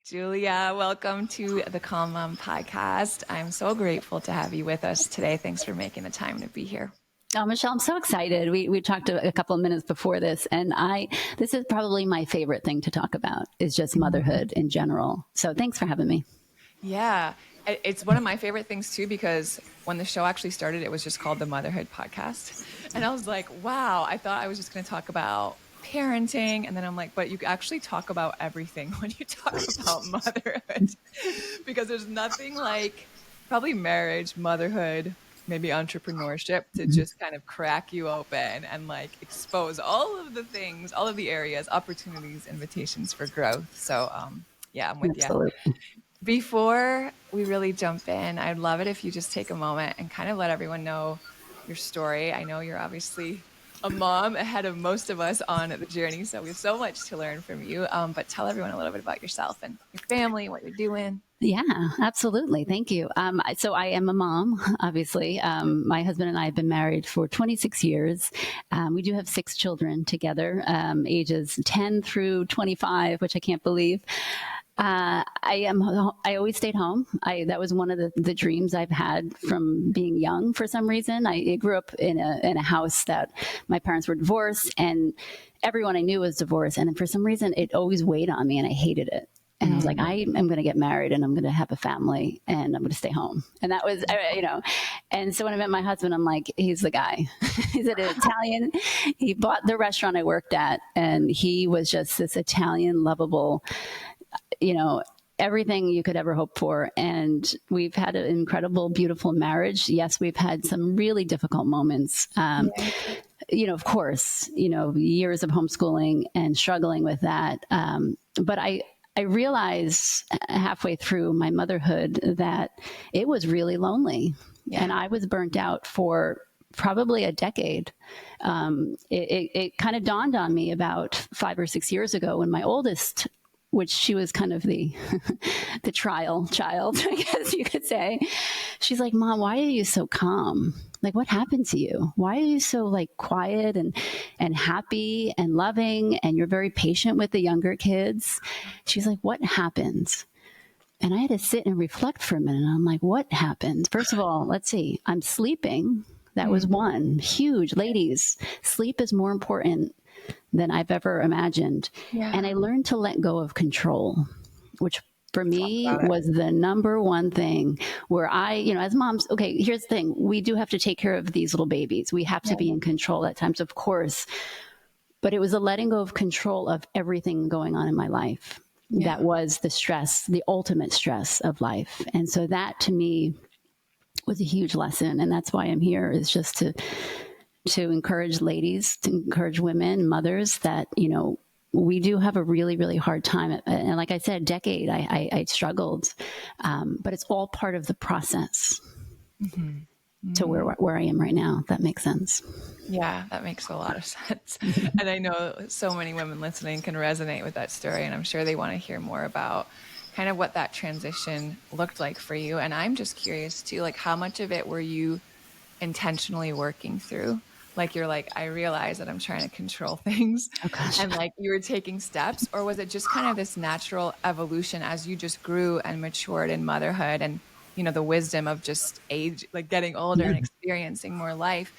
Julia, welcome to the Calm Mom podcast. I'm so grateful to have you with us today. Thanks for making the time to be here. Oh, Michelle, I'm so excited. We talked a couple of minutes before this, and this is probably my favorite thing to talk about is just motherhood in general. So thanks for having me. Yeah, it's one of my favorite things too, because when the show actually started, it was just called the Motherhood Podcast. And I was like, wow, I thought I was just going to talk about parenting. And then I'm like, but you actually talk about everything when you talk about motherhood, because there's nothing like probably marriage, motherhood, maybe entrepreneurship to just kind of crack you open and like expose all of the things, all of the areas, opportunities, invitations for growth. So yeah, I'm with Absolutely. you. Before we really jump in, I'd love it if you just take a moment and kind of let everyone know your story. I know you're obviously a mom ahead of most of us on the journey, so we have so much to learn from you. But tell everyone a little bit about yourself and your family, what you're doing. Yeah, absolutely. Thank you. So I am a mom, obviously. My husband and I have been married for 26 years. We do have 6 children together, ages 10 through 25, which I can't believe. I always stayed home. That was one of the dreams I've had from being young. For some reason, I grew up in a house that my parents were divorced, and everyone I knew was divorced. And for some reason, it always weighed on me, and I hated it. And I was like, I am going to get married, and I'm going to have a family, and I'm going to stay home. And that was, And so when I met my husband, I'm like, he's the guy. He's an Italian. He bought the restaurant I worked at, and he was just this Italian, lovable, everything you could ever hope for. And we've had an incredible, beautiful marriage. Yes, we've had some really difficult moments. Of course, years of homeschooling and struggling with that. But I realized halfway through my motherhood that it was really lonely. Yeah. And I was burnt out for probably a decade. It kind of dawned on me about 5 or 6 years ago when my oldest, which she was kind of the trial child, I guess you could say. She's like, Mom, why are you so calm? Like, what happened to you? Why are you so like quiet and happy and loving? And you're very patient with the younger kids. She's like, what happened? And I had to sit and reflect for a minute. And I'm like, what happened? First of all, let's see. I'm sleeping. That was one. Huge. Ladies, sleep is more important than I've ever imagined. Yeah. And I learned to let go of control, which for me was the number one thing where as moms, okay, here's the thing. We do have to take care of these little babies. We have to be in control at times, of course. But it was a letting go of control of everything going on in my life. Yeah. That was the stress, the ultimate stress of life. And so that to me was a huge lesson. And that's why I'm here, is just to encourage ladies, to encourage women, mothers, that, we do have a really, really hard time. And like I said, a decade, I struggled, but it's all part of the process to where I am right now, if that makes sense. Yeah, that makes a lot of sense. And I know so many women listening can resonate with that story, and I'm sure they want to hear more about kind of what that transition looked like for you. And I'm just curious too, like, how much of it were you intentionally working through? Like, you're like, I realize that I'm trying to control things, and like you were taking steps, or was it just kind of this natural evolution as you just grew and matured in motherhood and, the wisdom of just age, like getting older and experiencing more life,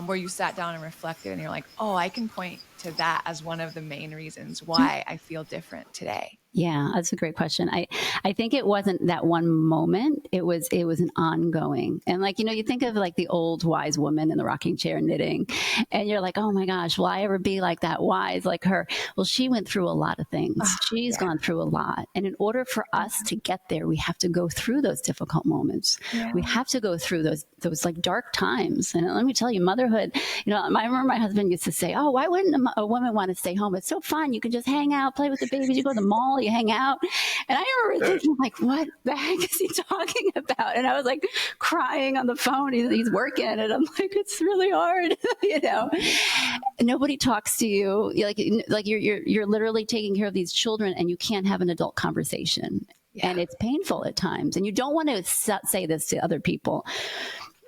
where you sat down and reflected and you're like, oh, I can point to that as one of the main reasons why I feel different today? Yeah, that's a great question. I think it wasn't that one moment. It was an ongoing. And like, you think of like the old wise woman in the rocking chair knitting, and you're like, oh my gosh, will I ever be like that wise, like her? Well, she went through a lot of things. She's gone through a lot. And in order for us to get there, we have to go through those difficult moments. Yeah. We have to go through those like dark times. And let me tell you, motherhood, I remember my husband used to say, oh, why wouldn't a woman want to stay home? It's so fun. You can just hang out, play with the babies. You go to the mall, you hang out. And I remember thinking, like, what the heck is he talking about? And I was like crying on the phone. He's working. And I'm like, it's really hard. Nobody talks to you. Like you're literally taking care of these children, and you can't have an adult conversation. Yeah. And it's painful at times. And you don't want to say this to other people.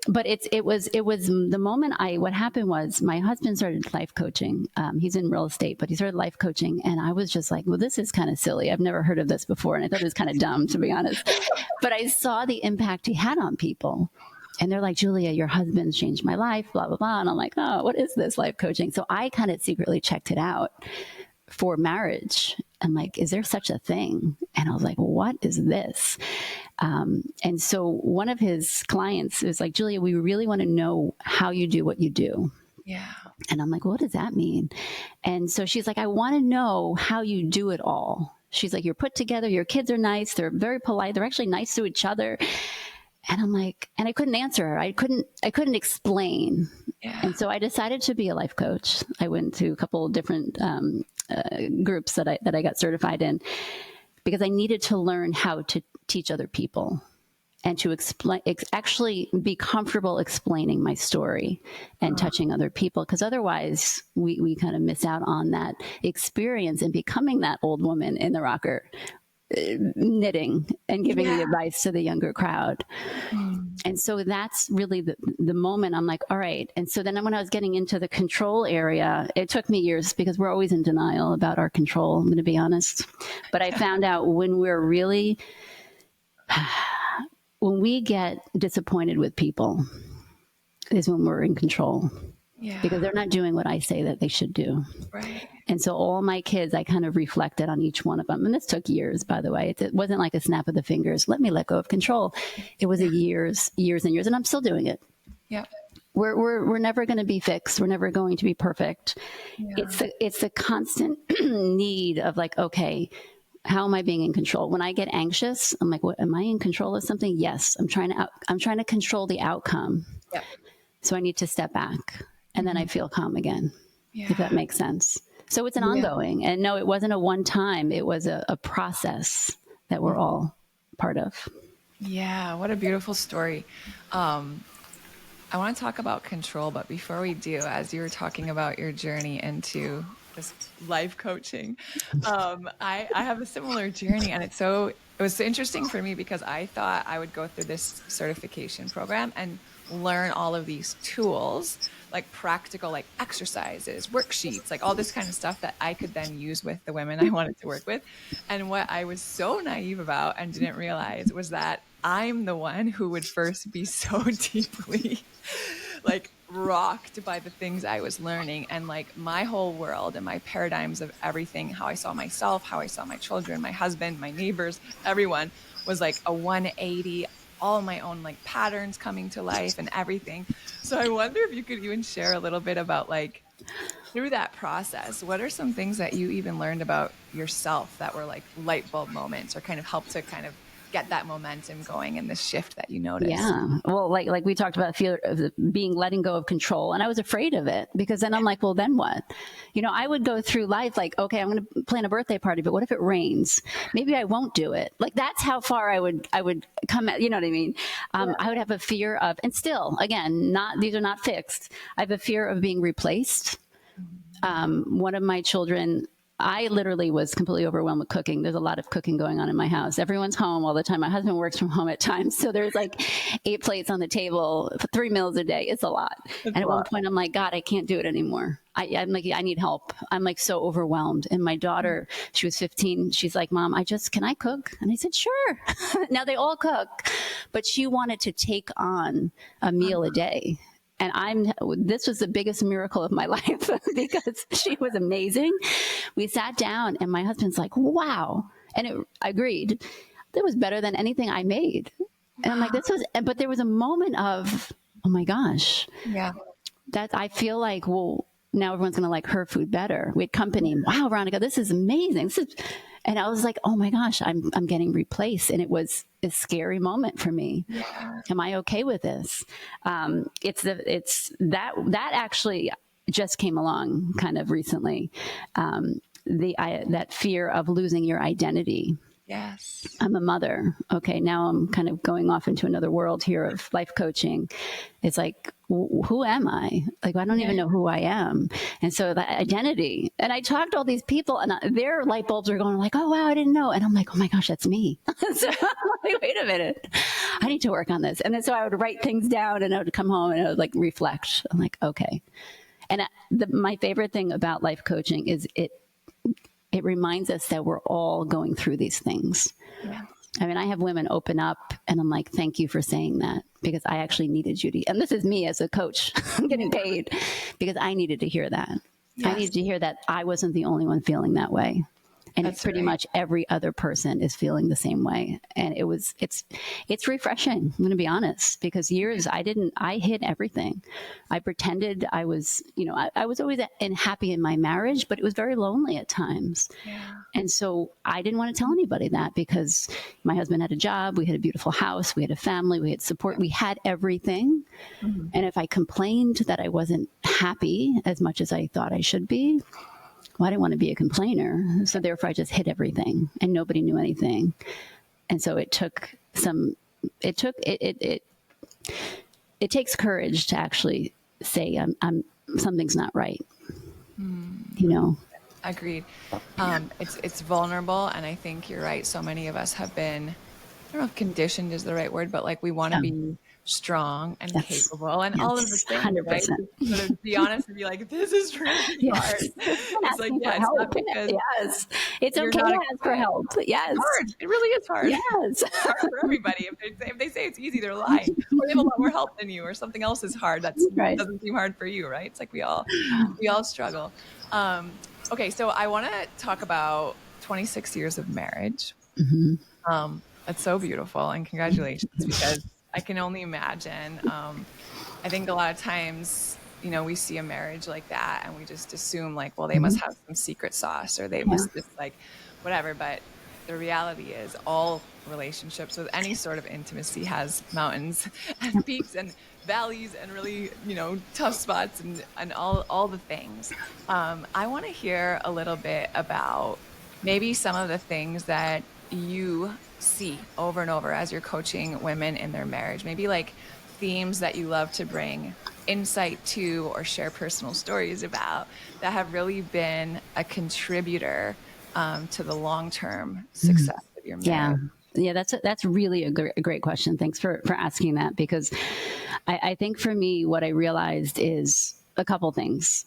but it was the moment what happened was my husband started life coaching. He's in real estate, but he started life coaching. And I was just like, well, this is kind of silly. I've never heard of this before. And I thought it was kind of dumb, to be honest. But I saw the impact he had on people. And they're like, Julia, your husband's changed my life, blah, blah, blah. And I'm like, oh, what is this life coaching? So I kind of secretly checked it out for marriage. I'm like, is there such a thing? And I was like, what is this? And so one of his clients is like, Julia, we really want to know how you do what you do. Yeah. And I'm like, what does that mean? And so she's like, I want to know how you do it all. She's like, you're put together. Your kids are nice. They're very polite. They're actually nice to each other. And I'm like, and I couldn't answer her. I couldn't explain. Yeah. And so I decided to be a life coach. I went to a couple of different groups that I got certified in, because I needed to learn how to teach other people and to actually be comfortable explaining my story and touching other people. Because otherwise we kind of miss out on that experience and becoming that old woman in the rocker, knitting and giving the advice to the younger crowd. And so that's really the moment I'm like, all right. And so then when I was getting into the control area, it took me years, because we're always in denial about our control, I'm going to be honest. But I found out when we get disappointed with people is when we're in control. Yeah. Because they're not doing what I say that they should do. Right. And so all my kids, I kind of reflected on each one of them. And this took years, by the way. It wasn't like a snap of the fingers. Let me let go of control. It was years and years. And I'm still doing it. Yeah. We're never going to be fixed. We're never going to be perfect. Yeah. It's the constant need of like, okay, how am I being in control? When I get anxious, I'm like, what, am I in control of something? Yes. I'm trying to control the outcome. Yeah. So I need to step back. And then I feel calm again, if that makes sense. So it's an ongoing. And no, it wasn't a one time. It was a process that we're all part of. Yeah. What a beautiful story. I want to talk about control, but before we do, as you were talking about your journey into this life coaching, I have a similar journey, and it was so interesting for me, because I thought I would go through this certification program and learn all of these tools, like practical, like exercises, worksheets, like all this kind of stuff that I could then use with the women I wanted to work with. And what I was so naive about and didn't realize was that I'm the one who would first be so deeply like rocked by the things I was learning, and like my whole world and my paradigms of everything, how I saw myself, how I saw my children, my husband, my neighbors, everyone was like a 180, all my own like patterns coming to life and everything. So I wonder if you could even share a little bit about, like, through that process, what are some things that you even learned about yourself that were like light bulb moments, or kind of helped to kind of get that momentum going and the shift that you noticed? Yeah. Well, like we talked about, fear of letting go of control. And I was afraid of it, because then I'm like, well, then what? I would go through life like, okay, I'm going to plan a birthday party, but what if it rains? Maybe I won't do it. Like, that's how far I would come at, you know what I mean? I would have a fear of, and still, again, these are not fixed. I have a fear of being replaced. One of my children, I literally was completely overwhelmed with cooking. There's a lot of cooking going on in my house. Everyone's home all the time. My husband works from home at times. So there's like 8 plates on the table for 3 meals a day. It's a lot. And at one point I'm like, God, I can't do it anymore. I'm like, I need help. I'm like so overwhelmed. And my daughter, she was 15. She's like, Mom, can I cook? And I said, sure. Now they all cook, but she wanted to take on a meal a day. And this was the biggest miracle of my life, because she was amazing. We sat down and my husband's like, wow. And I agreed. That was better than anything I made. And I'm like, but there was a moment of, oh my gosh. Yeah. That I feel like, well, now everyone's going to like her food better. We had company. Wow, Veronica, this is amazing. And I was like, oh my gosh, I'm getting replaced. And it was a scary moment for me. Yeah. Am I okay with this? It's that actually just came along kind of recently. That fear of losing your identity. Yes. I'm a mother. Okay. Now I'm kind of going off into another world here of life coaching. It's like, who am I? Like, I don't even know who I am. And so that identity, and I talked to all these people and their light bulbs are going like, oh, wow, I didn't know. And I'm like, oh my gosh, that's me. So I'm like, wait a minute. I need to work on this. And then so I would write things down and I would come home and I would like reflect. I'm like, okay. And my favorite thing about life coaching is it reminds us that we're all going through these things. Yeah. I mean, I have women open up and I'm like, thank you for saying that, because I actually needed Judy. And this is me as a coach. I'm getting paid because I needed to hear that. Yes. I needed to hear that I wasn't the only one feeling that way. And it's pretty much every other person is feeling the same way. And it's refreshing. I'm going to be honest, because I hid everything. I pretended I was, I was always happy in my marriage, but it was very lonely at times. Yeah. And so I didn't want to tell anybody that, because my husband had a job, we had a beautiful house, we had a family, we had support, we had everything. Mm-hmm. And if I complained that I wasn't happy as much as I thought I should be, well, I didn't want to be a complainer. So therefore I just hid everything and nobody knew anything. And so it takes courage to actually say, something's not right. Agreed. It's vulnerable. And I think you're right. So many of us have been, I don't know if conditioned is the right word, but like we want to be strong and capable and all of the things, 100%. Right? To sort of be honest and be like, this is really hard. It's like, it's not because it's okay to ask for help. Yes. It's hard. It really is hard. Yes. It's hard for everybody. If they say it's easy, they're lying. Or they have a lot more help than you, or something else is hard that doesn't seem hard for you, right? It's like we all struggle. Okay, so I want to talk about 26 years of marriage. Mm-hmm. That's so beautiful, and congratulations, because I can only imagine. I think a lot of times, we see a marriage like that and we just assume like, well, they must have some secret sauce, or they must just like whatever. But the reality is all relationships with any sort of intimacy has mountains and peaks and valleys and really, tough spots and all the things. I want to hear a little bit about maybe some of the things that you see over and over as you're coaching women in their marriage, maybe like themes that you love to bring insight to or share personal stories about that have really been a contributor to the long-term success of your marriage. Yeah, that's really a great question. Thanks for asking that, because I think for me, what I realized is a couple things.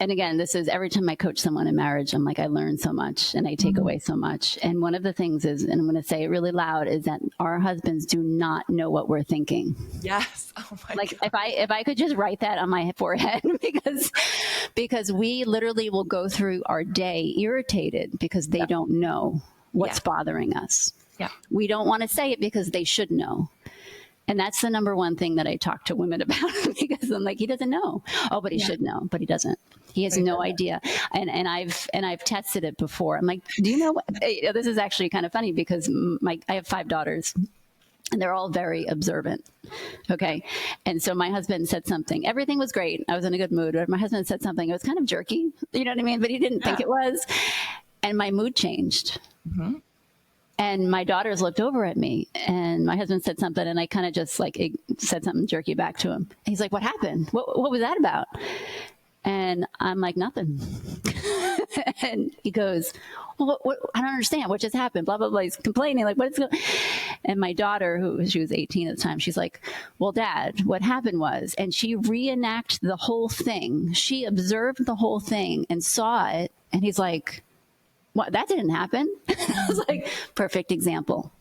And again, this is every time I coach someone in marriage, I'm like, I learn so much and I take away so much. And one of the things is, and I'm going to say it really loud, is that our husbands do not know what we're thinking. Yes. Oh my God. If I could just write that on my forehead, because we literally will go through our day irritated because they don't know what's bothering us. Yeah. We don't want to say it because they should know. And that's the number one thing that I talk to women about, because I'm like, he doesn't know. Oh, but he should know, but he doesn't. He has no idea. And I've tested it before. I'm like, do you know what? This is actually kind of funny, because I have 5 daughters. And they're all very observant. Okay. And so my husband said something. Everything was great. I was in a good mood. But my husband said something. It was kind of jerky. You know what I mean? But he didn't think it was. And my mood changed. Mm-hmm. And my daughters looked over at me, and my husband said something, and I kind of just like said something jerky back to him. And he's like, what happened? What was that about? And I'm like, nothing. And he goes, well, I don't understand. What just happened? Blah, blah, blah. He's complaining, like, what's going on? And my daughter, she was 18 at the time, she's like, well, Dad, what happened was, and she reenacted the whole thing. She observed the whole thing and saw it. And he's like, what? That didn't happen. I was like, perfect example.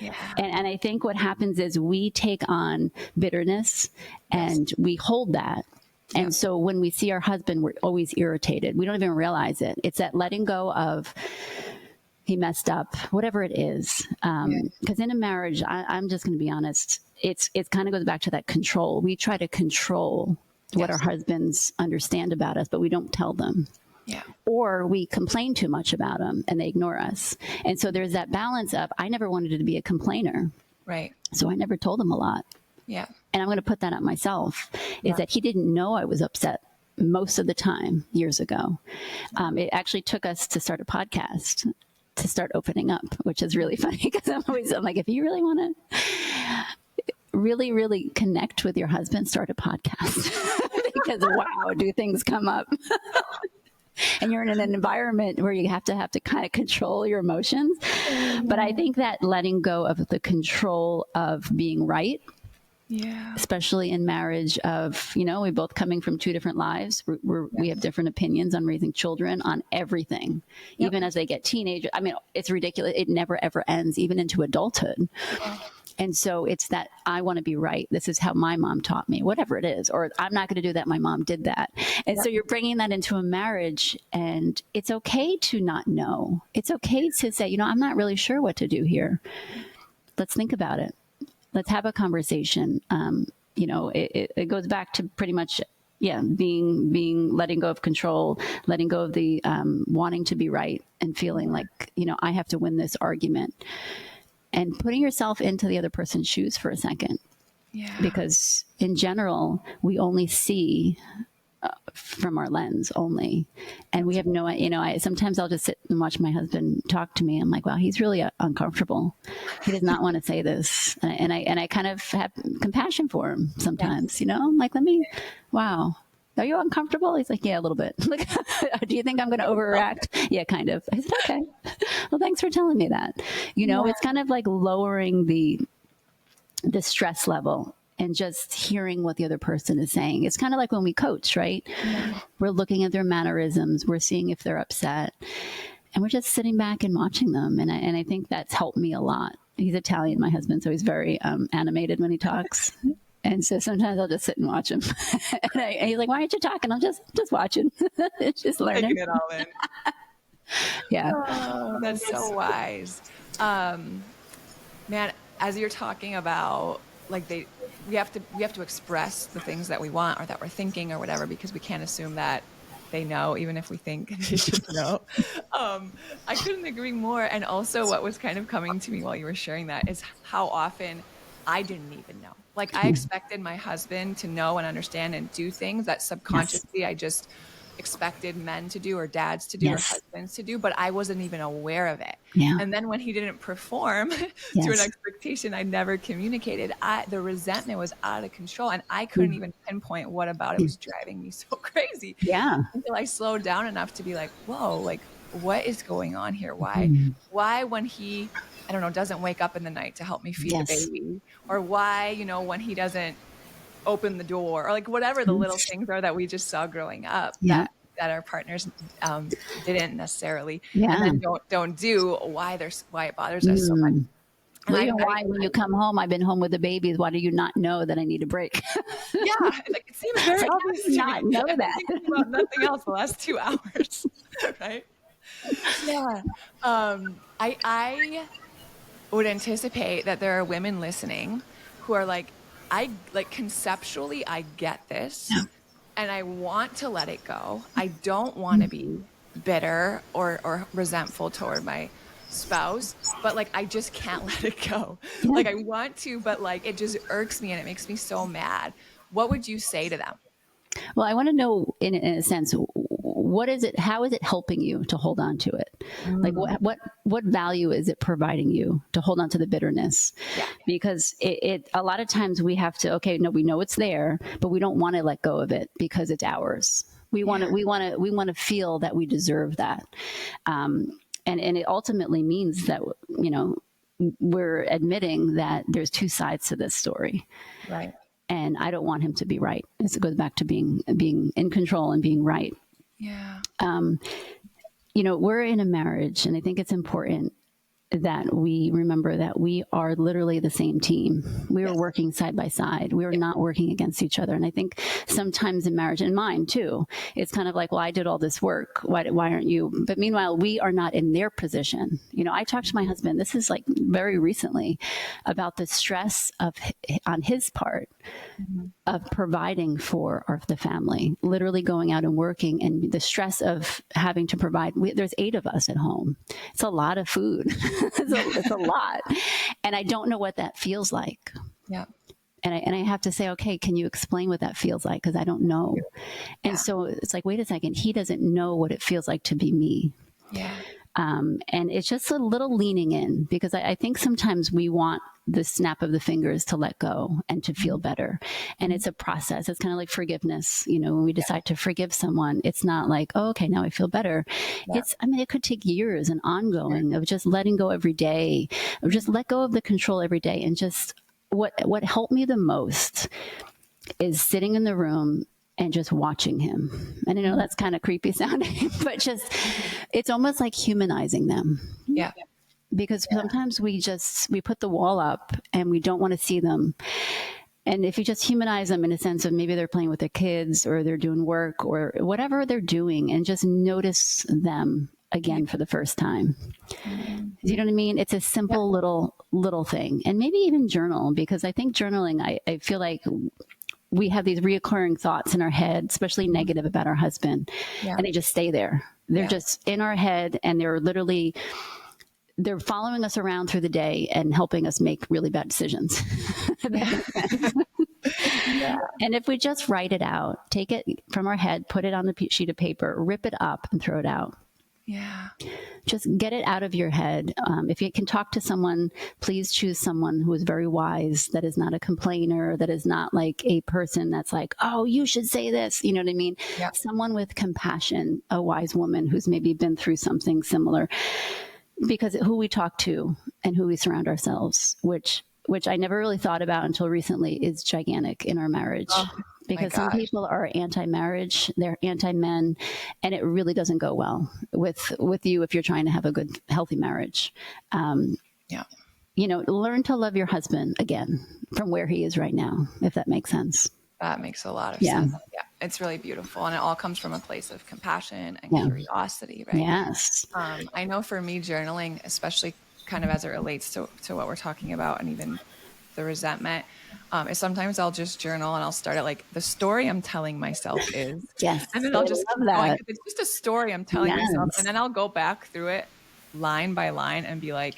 Yeah. And I think what happens is we take on bitterness and we hold that. And so when we see our husband, we're always irritated. We don't even realize it. It's that letting go of, he messed up, whatever it is. Because in a marriage, I'm just going to be honest, it kind of goes back to that control. We try to control what our husbands understand about us, but we don't tell them. Yeah. Or we complain too much about them and they ignore us. And so there's that balance of, I never wanted to be a complainer. Right. So I never told him a lot. Yeah. And I'm going to put that on myself, is that he didn't know I was upset most of the time years ago. It actually took us to start a podcast to start opening up, which is really funny, because I'm like, if you really want to really, really connect with your husband, start a podcast. Because wow, do things come up. and you're in an environment where you have to kind of control your emotions. But I think that letting go of the control of being right, especially in marriage, of, we both coming from two different lives. We have different opinions on raising children, on everything, even as they get teenagers. I mean, it's ridiculous. It never, ever ends, even into adulthood. And so it's that I want to be right. This is how my mom taught me, whatever it is, or I'm not going to do that. My mom did that. And so you're bringing that into a marriage, and it's okay to not know. It's okay to say, I'm not really sure what to do here. Let's think about it. Let's have a conversation. It goes back to pretty much, being letting go of control, letting go of the wanting to be right, and feeling like, I have to win this argument. And putting yourself into the other person's shoes for a second. Yeah. Because in general, we only see from our lens only. And we have no, sometimes I'll just sit and watch my husband talk to me. I'm like, wow, he's really uncomfortable. He does not want to say this. And I kind of have compassion for him sometimes, I'm like, wow. Are you uncomfortable? He's like, yeah, a little bit. Like, do you think I'm going to overreact? Yeah, kind of. I said, okay. Well, thanks for telling me that. It's kind of like lowering the stress level and just hearing what the other person is saying. It's kind of like when we coach, right? Yeah. We're looking at their mannerisms. We're seeing if they're upset. And we're just sitting back and watching them. And I think that's helped me a lot. He's Italian, my husband, so he's very animated when he talks. And so sometimes I'll just sit and watch him. And he's like, why aren't you talking? I'm just watching. Just learning. Taking it all in. Yeah. Oh, that's so wise. Man, as you're talking about, like, we have to express the things that we want or that we're thinking or whatever, because we can't assume that they know, even if we think they should know. I couldn't agree more. And also what was kind of coming to me while you were sharing that is how often I didn't even know. Like, I expected my husband to know and understand and do things that subconsciously I just expected men to do, or dads to do, or husbands to do, but I wasn't even aware of it. Yeah. And then when he didn't perform to an expectation I never communicated, the resentment was out of control, and I couldn't even pinpoint what about it was driving me so crazy. Yeah. Until I slowed down enough to be like, whoa, like, what is going on here? Why when he, I don't know, doesn't wake up in the night to help me feed the baby, or why, when he doesn't open the door, or like whatever the little things are that we just saw growing up that our partners didn't necessarily, and then don't do, why it bothers us so much. And why when you come home, I've been home with the babies, why do you not know that I need a break? Yeah, like, it seems very obvious to not know that. About nothing else the last 2 hours, right? Yeah. I would anticipate that there are women listening who are like, conceptually, I get this, and I want to let it go. I don't want to be bitter or resentful toward my spouse, but like, I just can't let it go. Yeah. Like, I want to, but like, it just irks me and it makes me so mad. What would you say to them? Well, I want to know, in a sense, what is it? How is it helping you to hold on to it? Like, what value is it providing you to hold on to the bitterness? Yeah. Because it a lot of times we have to, we know it's there, but we don't want to let go of it because it's ours. We want to feel that we deserve that, and it ultimately means that we're admitting that there's two sides to this story, right? And I don't want him to be right. It goes back to being in control and being right. Yeah. We're in a marriage, and I think it's important that we remember that we are literally the same team. We are working side by side. We are not working against each other. And I think sometimes in marriage, and mine too, it's kind of like, well, I did all this work. Why aren't you? But meanwhile, we are not in their position. I talked to my husband, this is like very recently, about the stress on his part of providing for the family, literally going out and working, and the stress of having to provide. There's 8 of us at home. It's a lot of food. It's a lot. And I don't know what that feels like. Yeah. And I have to say, okay, can you explain what that feels like? Because I don't know. And so it's like, wait a second, he doesn't know what it feels like to be me. Yeah. And it's just a little leaning in, because I think sometimes we want the snap of the fingers to let go and to feel better. And it's a process. It's kind of like forgiveness. You know, when we decide to forgive someone, it's not like, oh, okay, now I feel better. Yeah. It could take years and ongoing of just letting go every day, or just let go of the control every day. And just what helped me the most is sitting in the room and just watching him. And I know that's kind of creepy sounding, but just, it's almost like humanizing them. Yeah. Because sometimes we put the wall up and we don't want to see them. And if you just humanize them in a sense of maybe they're playing with their kids or they're doing work or whatever they're doing, and just notice them again for the first time. You know what I mean? It's a simple little thing. And maybe even journal, because I think journaling, I feel like we have these reoccurring thoughts in our head, especially negative about our husband, and they just stay there. They're just in our head, and they're following us around through the day and helping us make really bad decisions. And if we just write it out, take it from our head, put it on the sheet of paper, rip it up and throw it out. Yeah. Just get it out of your head. If you can talk to someone, please choose someone who is very wise, that is not a complainer, that is not like a person that's like, oh, you should say this. You know what I mean? Yeah. Someone with compassion, a wise woman who's maybe been through something similar. Because who we talk to and who we surround ourselves, which I never really thought about until recently, is gigantic in our marriage. Oh, because some people are anti-marriage, they're anti-men, and it really doesn't go well with you if you're trying to have a good, healthy marriage. You know, learn to love your husband again from where he is right now, if that makes sense. That makes a lot of sense. Yeah, it's really beautiful. And it all comes from a place of compassion and curiosity, right? Yes. I know for me, journaling, especially kind of as it relates to what we're talking about, and even the resentment, is sometimes I'll just journal and I'll start it like, the story I'm telling myself is. Yes. And then I'll just keep going. It's just a story I'm telling myself. And then I'll go back through it line by line and be like,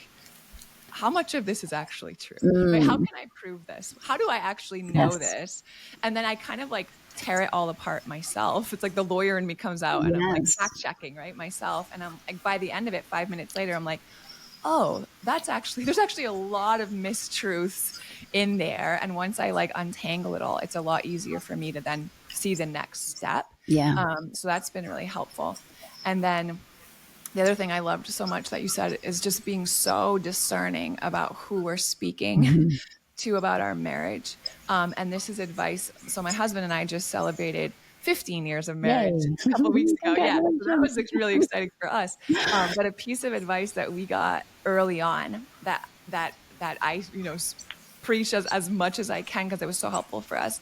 how much of this is actually true? Right? How can I prove this? How do I actually know this? And then I kind of like tear it all apart myself. It's like the lawyer in me comes out and I'm like fact checking, right? Myself. And I'm like, by the end of it, 5 minutes later, I'm like, oh, there's actually a lot of mistruths in there. And once I like untangle it all, it's a lot easier for me to then see the next step. So that's been really helpful. And then the other thing I loved so much that you said is just being so discerning about who we're speaking to about our marriage. And this is advice. So my husband and I just celebrated 15 years of marriage a couple of weeks ago. Yeah, so that was really exciting for us. But a piece of advice that we got early on that I preach as much as I can, because it was so helpful for us,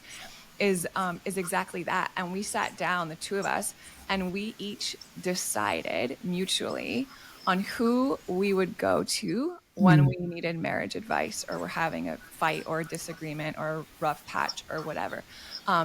is exactly that. And we sat down, the two of us, and we each decided mutually on who we would go to when we needed marriage advice, or we're having a fight or a disagreement or a rough patch or whatever.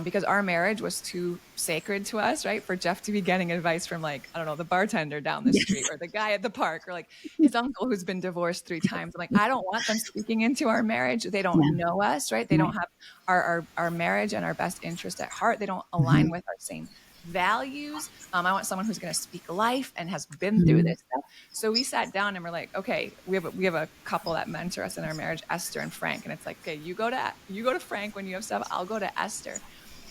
Because our marriage was too sacred to us, right? For Jeff to be getting advice from, like, I don't know, the bartender down the street or the guy at the park, or like his uncle who's been divorced 3 times. I'm like, I don't want them speaking into our marriage. They don't know us, right? They don't have our marriage and our best interest at heart. They don't align with our same values. I want someone who's going to speak life and has been through this stuff. So we sat down and we're like, okay, we have a couple that mentor us in our marriage, Esther and Frank. And it's like, okay, you go to Frank when you have stuff. I'll go to Esther.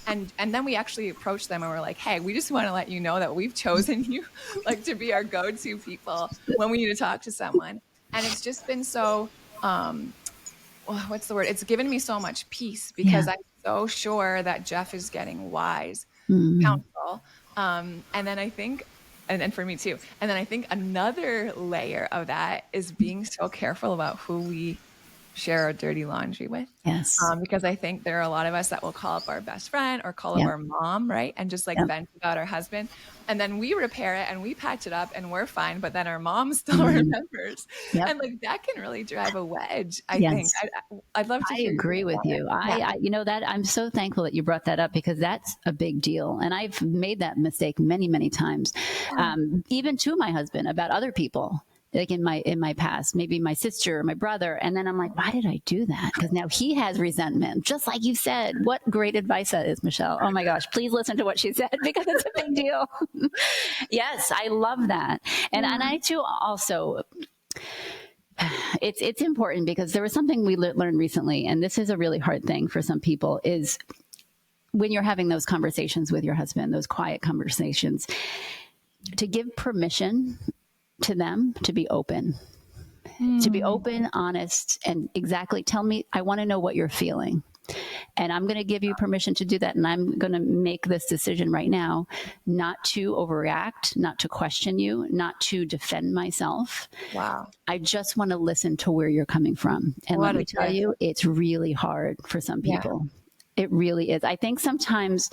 And then we actually approached them and we're like, hey, we just want to let you know that we've chosen you like to be our go-to people when we need to talk to someone. And it's just been so, what's the word? It's given me so much peace, because I'm so sure that Jeff is getting wise counsel. And then I think, and for me too. And then I think another layer of that is being so careful about who we share our dirty laundry with. Yes. Because I think there are a lot of us that will call up our best friend or call up our mom, right? And just like vent about our husband. And then we repair it and we patch it up and we're fine. But then our mom still remembers. And like that can really drive a wedge, I think. I'd love to hear. I agree with you. I that I'm so thankful that you brought that up, because that's a big deal. And I've made that mistake many, many times, even to my husband, about other people. like in my past, maybe my sister or my brother. And then I'm like, why did I do that? Because now he has resentment, just like you said. What great advice that is, Michelle. Oh my gosh, please listen to what she said, because it's a big deal. Yes, I love that. And I too also, it's important, because there was something we learned recently, and this is a really hard thing for some people, is when you're having those conversations with your husband, those quiet conversations, to give permission to them to be open, honest, and exactly tell me, I want to know what you're feeling. And I'm going to give you permission to do that. And I'm going to make this decision right now, not to overreact, not to question you, not to defend myself. Wow. I just want to listen to where you're coming from. And let me tell you, it's really hard for some people. Yeah. It really is. I think sometimes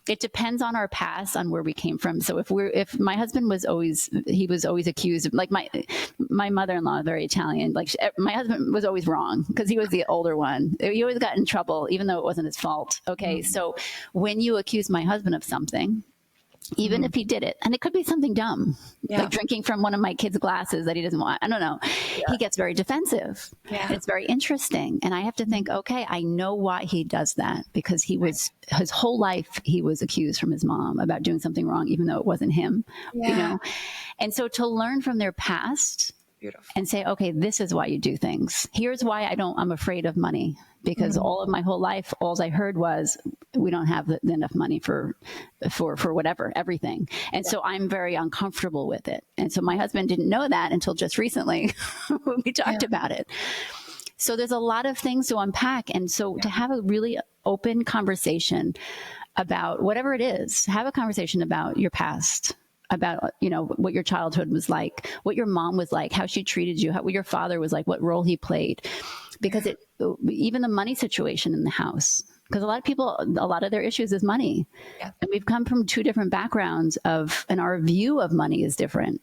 it depends on our past, on where we came from. So if my husband was always accused of, like my mother-in-law, very Italian, like my husband was always wrong because he was the older one. He always got in trouble, even though it wasn't his fault. Okay. So when you accuse my husband of something, even if he did it, and it could be something dumb, like drinking from one of my kids' glasses that he doesn't want, I don't know, he gets very defensive. It's very interesting. And I have to think, okay, I know why he does that, because his whole life, he was accused from his mom about doing something wrong, even though it wasn't him, you know? And so to learn from their past, and say, okay, this is why you do things. Here's why I'm afraid of money, because all of my whole life, all I heard was, we don't have enough money for whatever, everything. And so I'm very uncomfortable with it. And so my husband didn't know that until just recently when we talked about it. So there's a lot of things to unpack. And so to have a really open conversation about whatever it is, have a conversation about your past, about, what your childhood was like, what your mom was like, how she treated you, what your father was like, what role he played. Because even the money situation in the house, because a lot of their issues is money. And we've come from two different backgrounds and our view of money is different.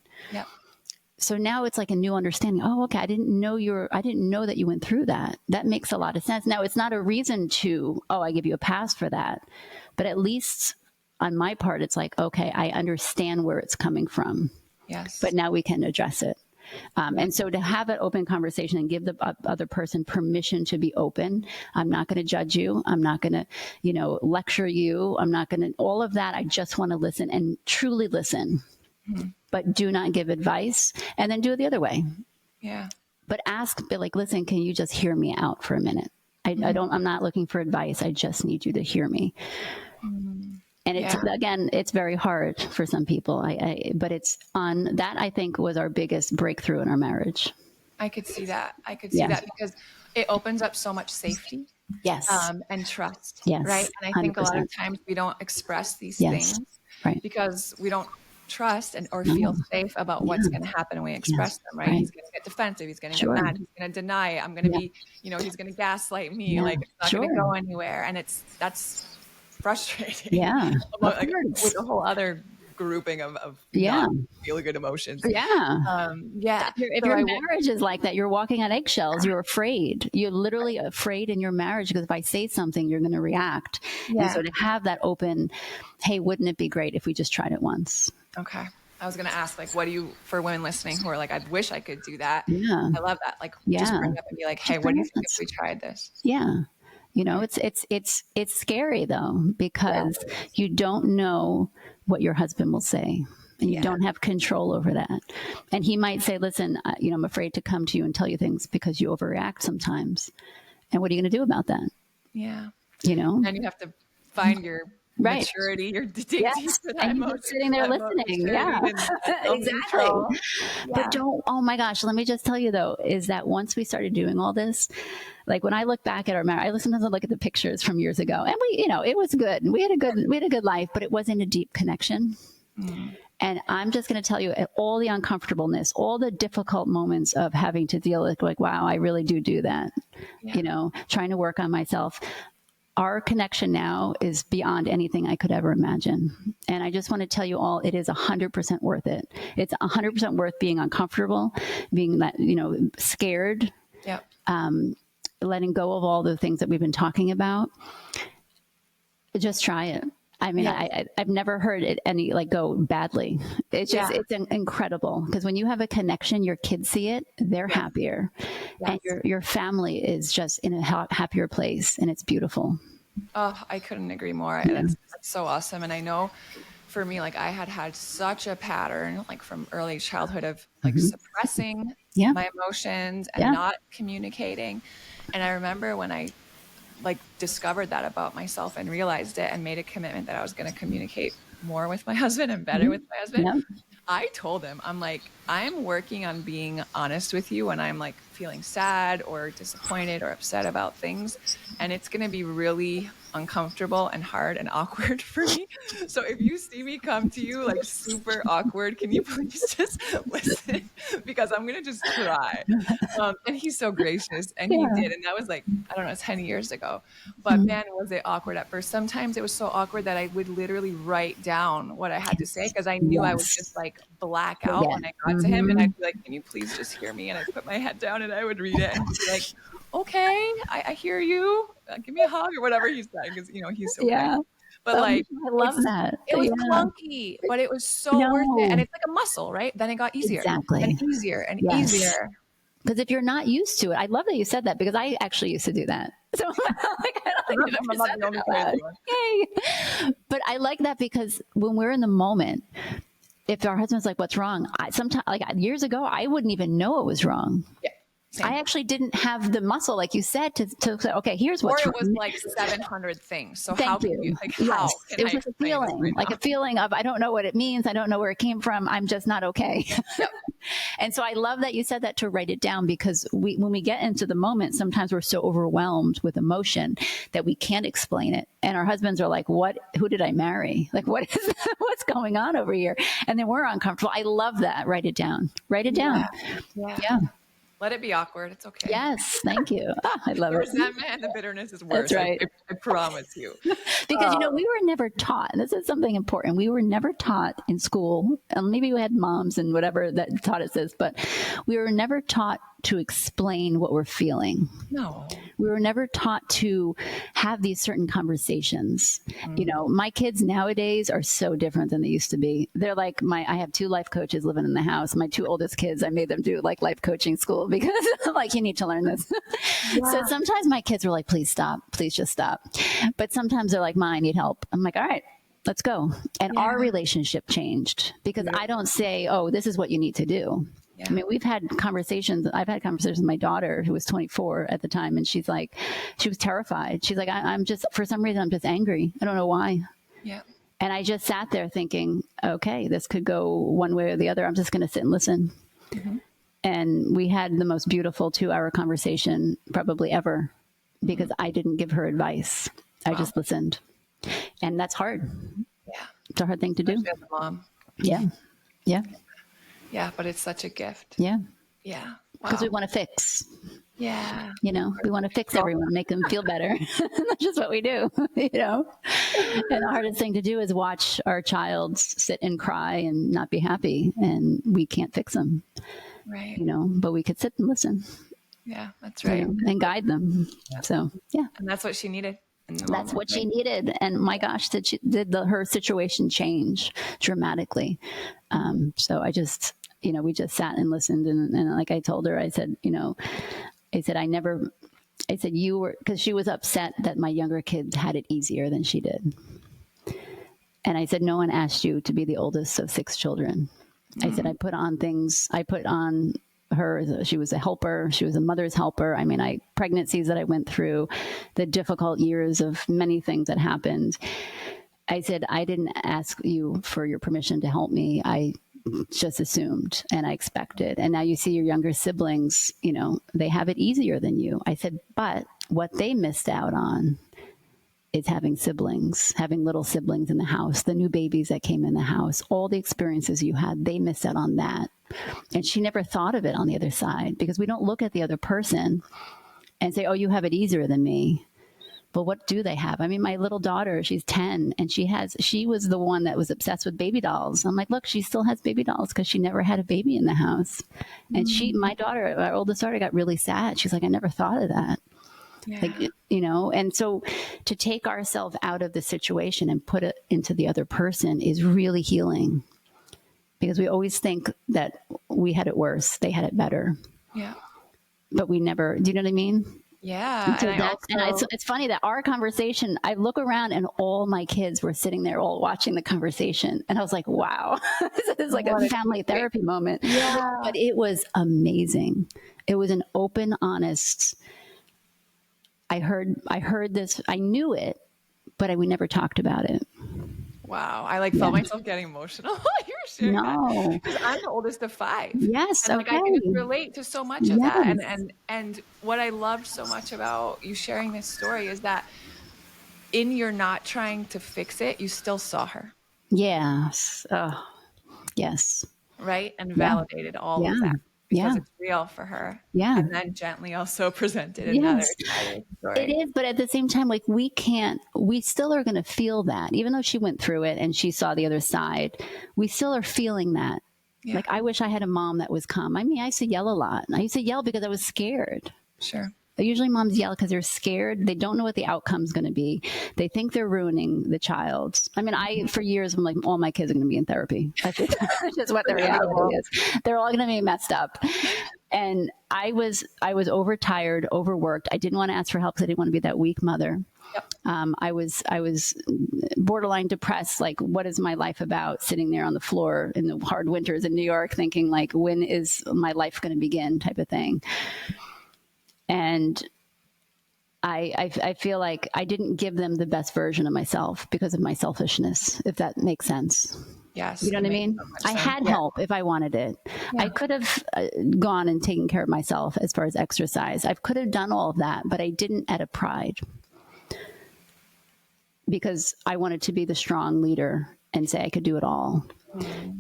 So now it's like a new understanding. Oh, okay. I didn't know that you went through that. That makes a lot of sense. Now it's not a reason to, I give you a pass for that. But at least on my part, it's like, okay, I understand where it's coming from. Yes. But now we can address it. And so to have an open conversation and give the other person permission to be open. I'm not going to judge you. I'm not going to, lecture you. I'm not going to, all of that. I just want to listen and truly listen, but do not give advice, and then do it the other way. But be like, listen, can you just hear me out for a minute? I'm not looking for advice. I just need you to hear me. And it's very hard for some people. But it's on that, I think, was our biggest breakthrough in our marriage. I could see that. See that, because it opens up so much safety. And trust. Right. And I think 100%. A lot of times we don't express these things because we don't trust or feel safe about what's going to happen when we express them. Right. He's going to get defensive. He's going to get mad. He's going to deny it. I'm going to be, he's going to gaslight me. Like, it's not going to go anywhere. And that's frustrating. With a whole other grouping of not feel good emotions. If your marriage is like that, you're walking on eggshells. You're afraid. You're literally afraid in your marriage, because if I say something, you're going to react. And so to have that open, hey, wouldn't it be great if we just tried it once? Okay. I was going to ask, like, what do you, for women listening who are like, I wish I could do that. I love that. Like, just bring up and be like, hey, what do you think if we tried this? It's scary though, because you don't know what your husband will say, and you don't have control over that. And he might say, listen, I'm afraid to come to you and tell you things because you overreact sometimes. And what are you going to do about that? And you have to find your maturity, your dig deep for that emotion. Sitting there listening. Exactly. But oh my gosh, let me just tell you though, is that once we started doing all this, like when I look back at our marriage, I sometimes look at the pictures from years ago, and we, it was good. We had a good life, but it wasn't a deep connection. And I'm just going to tell you, all the uncomfortableness, all the difficult moments of having to deal with, like, wow, I really do that, trying to work on myself. Our connection now is beyond anything I could ever imagine. And I just want to tell you all, it is 100% worth it. It's 100% worth being uncomfortable, being that, scared, letting go of all the things that we've been talking about. Just try it. I mean, I've never heard it any like go badly. It's just, it's incredible because when you have a connection, your kids see it, they're happier, and your family is just in a happier place, and it's beautiful. Oh, I couldn't agree more. That's so awesome. And I know for me, like I had such a pattern, like from early childhood of like suppressing my emotions and not communicating. And I remember when I like discovered that about myself and realized it and made a commitment that I was going to communicate more with my husband and better with my husband. I told him, I'm like, I'm working on being honest with you when I'm like feeling sad or disappointed or upset about things. And it's going to be really uncomfortable and hard and awkward for me. So if you see me come to you like super awkward, can you please just listen? Because I'm going to just cry. And he's so gracious, and he did. And that was like, I don't know, 10 years ago. But man, was it awkward at first. Sometimes it was so awkward that I would literally write down what I had to say because I knew I would just like black out when I got to him. And I'd be like, can you please just hear me? And I'd put my head down and I would read it and he'd be like, okay, I hear you. Give me a hug or whatever he said, because he's so kind. But like, I love that. It was clunky, but it was so worth it. And it's like a muscle, right? Then it got easier and easier and easier. Because if you're not used to it, I love that you said that because I actually used to do that. So like, I don't think I'm not the only person. Yay. But I like that because when we're in the moment, if our husband's like, what's wrong? Sometimes, like years ago, I wouldn't even know it was wrong. Yeah. Same. I actually didn't have the muscle, like you said, to say, okay, here's what's wrong. Or it was like 700 things. So how can you, like, how can it was just a feeling, like a feeling of, I don't know what it means. I don't know where it came from. I'm just not okay. Yep. And so I love that you said that, to write it down, because when we get into the moment, sometimes we're so overwhelmed with emotion that we can't explain it. And our husbands are like, who did I marry? Like, what's going on over here? And then we're uncomfortable. I love that. Write it down. Write it down. Yeah. Let it be awkward. It's okay. Yes. Thank you. I love it. The resentment and the bitterness is worse. That's right. I promise you. Because, we were never taught, and this is something important. We were never taught in school, and maybe we had moms and whatever that taught us this, but we were never taught to explain what we're feeling. No. We were never taught to have these certain conversations. My kids nowadays are so different than they used to be. They're like I have 2 life coaches living in the house. My 2 oldest kids, I made them do like life coaching school because I'm like, you need to learn this. Yeah. So sometimes my kids are like, please stop, please just stop. But sometimes they're like, Ma, I need help. I'm like, all right, let's go. And our relationship changed because I don't say, oh, this is what you need to do. Yeah. I mean, we've had conversations. I've had conversations with my daughter, who was 24 at the time, and she was terrified. She's like, I'm just, for some reason, I'm just angry. I don't know why. Yeah. And I just sat there thinking, okay, this could go one way or the other. I'm just going to sit and listen. Mm-hmm. And we had the most beautiful 2-hour conversation probably ever, because I didn't give her advice. I just listened. And that's hard. Yeah. It's a hard thing to do. As a mom. Yeah. Yeah. Yeah, but it's such a gift. Yeah. Yeah. Because we want to fix. Yeah. We want to fix everyone, make them feel better. That's just what we do, And the hardest thing to do is watch our child sit and cry and not be happy, and we can't fix them. Right. But we could sit and listen. Yeah, that's right. And guide them. Yeah. So, yeah. And that's what she needed. That's what she needed. And my gosh, did her situation change dramatically. So I just, we just sat and listened. And like I told her, I said, you were, because she was upset that my younger kids had it easier than she did. And I said, no one asked you to be the oldest of 6 children. I said, I put on her, she was a helper. She was a mother's helper. I mean, pregnancies that I went through, the difficult years of many things that happened. I said, I didn't ask you for your permission to help me. I just assumed and I expected. And now you see your younger siblings, they have it easier than you. I said, but what they missed out on is having little siblings in the house, the new babies that came in the house, all the experiences you had, they missed out on that. And she never thought of it on the other side, because we don't look at the other person and say, oh, you have it easier than me. But what do they have? I mean, my little daughter, she's 10, and she was the one that was obsessed with baby dolls. I'm like, look, she still has baby dolls because she never had a baby in the house. And my daughter, our oldest daughter, got really sad. She's like, I never thought of that. Yeah. Like, you know, and so to take ourselves out of the situation and put it into the other person is really healing, because we always think that we had it worse, they had it better, Yeah. but we never, do you know what I mean? Yeah. So And I also, it's funny that our conversation, I look around and all my kids were sitting there all watching the conversation. And I was like, wow, this is like what a a family therapy moment. yeah. But it was amazing. It was an open, honest, I heard this, I knew it, but we never talked about it. Wow. I like Yeah. felt myself getting emotional while you were sharing that, No. because I'm the oldest of 5. Yes. And like I can just Okay. relate to so much of that. Yes. And what I loved so much about you sharing this story is that in your not trying to fix it, you still saw her, Yes. Oh, yes. right? And Yeah. validated all Yeah. of that Yeah. because it's real for her. Yeah. And then gently also presented another Yes. side of the It story. is, but at the same time, like we still are going to feel that, even though she went through it and she saw the other side, we still are feeling that. Yeah. Like, I wish I had a mom that was calm. I mean, I used to yell a lot. I used to yell because I was scared. Sure. Usually moms yell because they're scared. They don't know what the outcome's going to be. They think they're ruining the child. I mean, for years, I'm like, all my kids are going to be in therapy. That's just what the reality is. They're all going to be messed up. And I was overtired, overworked. I didn't want to ask for help because I didn't want to be that weak mother. Yep. I was borderline depressed. Like, what is my life about? Sitting there on the floor in the hard winters in New York, thinking like, when is my life going to begin? Type of thing. And I feel like I didn't give them the best version of myself because of my selfishness, if that makes sense. Yes. You know what I mean? I had help if I wanted it. Yeah. I could have gone and taken care of myself as far as exercise. I could have done all of that, but I didn't out of pride, because I wanted to be the strong leader and say I could do it all.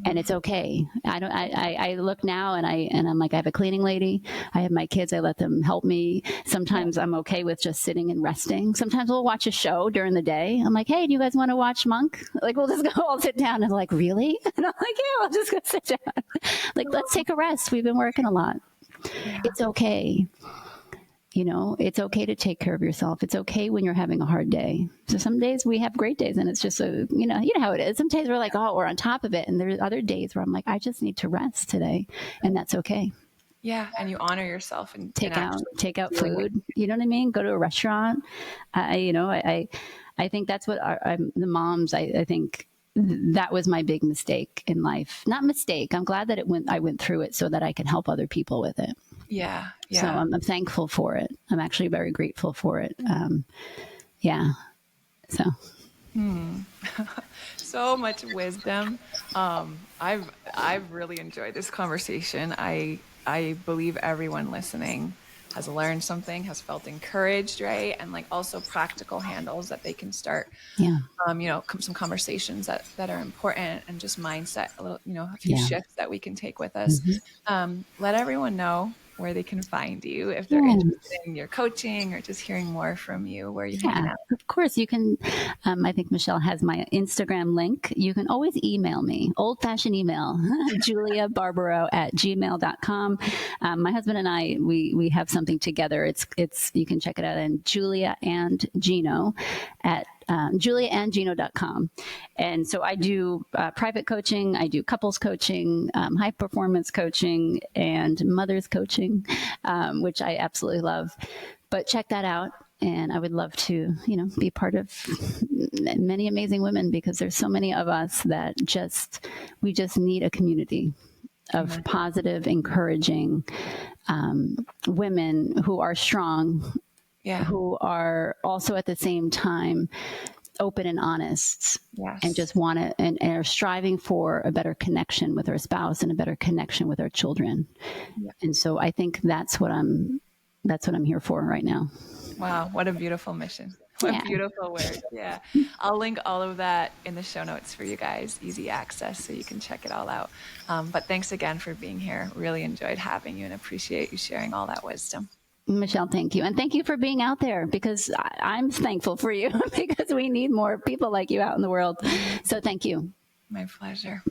And it's okay. I look now and I'm like, I have a cleaning lady. I have my kids. I let them help me. Sometimes I'm okay with just sitting and resting. Sometimes we'll watch a show during the day. I'm like, hey, do you guys want to watch Monk? Like, we'll just go all sit down. And like, really? And I'm like, yeah, I'll just go sit down. Like, let's take a rest. We've been working a lot. Yeah. It's okay. You know, it's okay to take care of yourself. It's okay when you're having a hard day. So some days we have great days and it's just you know how it is. Some days we're like, oh, we're on top of it. And there's other days where I'm like, I just need to rest today. And that's okay. Yeah. And you honor yourself and take out food. You know what I mean? Go to a restaurant. I think that's what the moms, I think that was my big mistake in life. Not mistake. I'm glad that I went through it so that I can help other people with it. Yeah. Yeah. So I'm thankful for it. I'm actually very grateful for it. Yeah. So. So much wisdom. I've really enjoyed this conversation. I believe everyone listening has learned something, has felt encouraged, right? And like also practical handles that they can start, some conversations that are important, and just mindset, a few shifts that we can take with us. Mm-hmm. Let everyone know where they can find you if they're interested in your coaching or just hearing more from you, where you hang out. Of course, you can. I think Michelle has my Instagram link. You can always email me, old-fashioned email, juliabarbaro@gmail.com. My husband and I, we have something together. It's you can check it out on Julia and Gino at juliaandgino.com. And so I do private coaching, I do couples coaching, high performance coaching, and mothers coaching, which I absolutely love. But check that out. And I would love to, be part of many amazing women, because there's so many of us that we just need a community of positive, encouraging women who are strong, who are also at the same time open and honest, and just want it and are striving for a better connection with our spouse and a better connection with our children. Yeah. And so I think that's what I'm here for right now. Wow, what a beautiful mission. What a beautiful word. Yeah. I'll link all of that in the show notes for you guys, easy access, so you can check it all out. But thanks again for being here. Really enjoyed having you and appreciate you sharing all that wisdom. Michelle, thank you. And thank you for being out there, because I'm thankful for you, because we need more people like you out in the world. So thank you. My pleasure.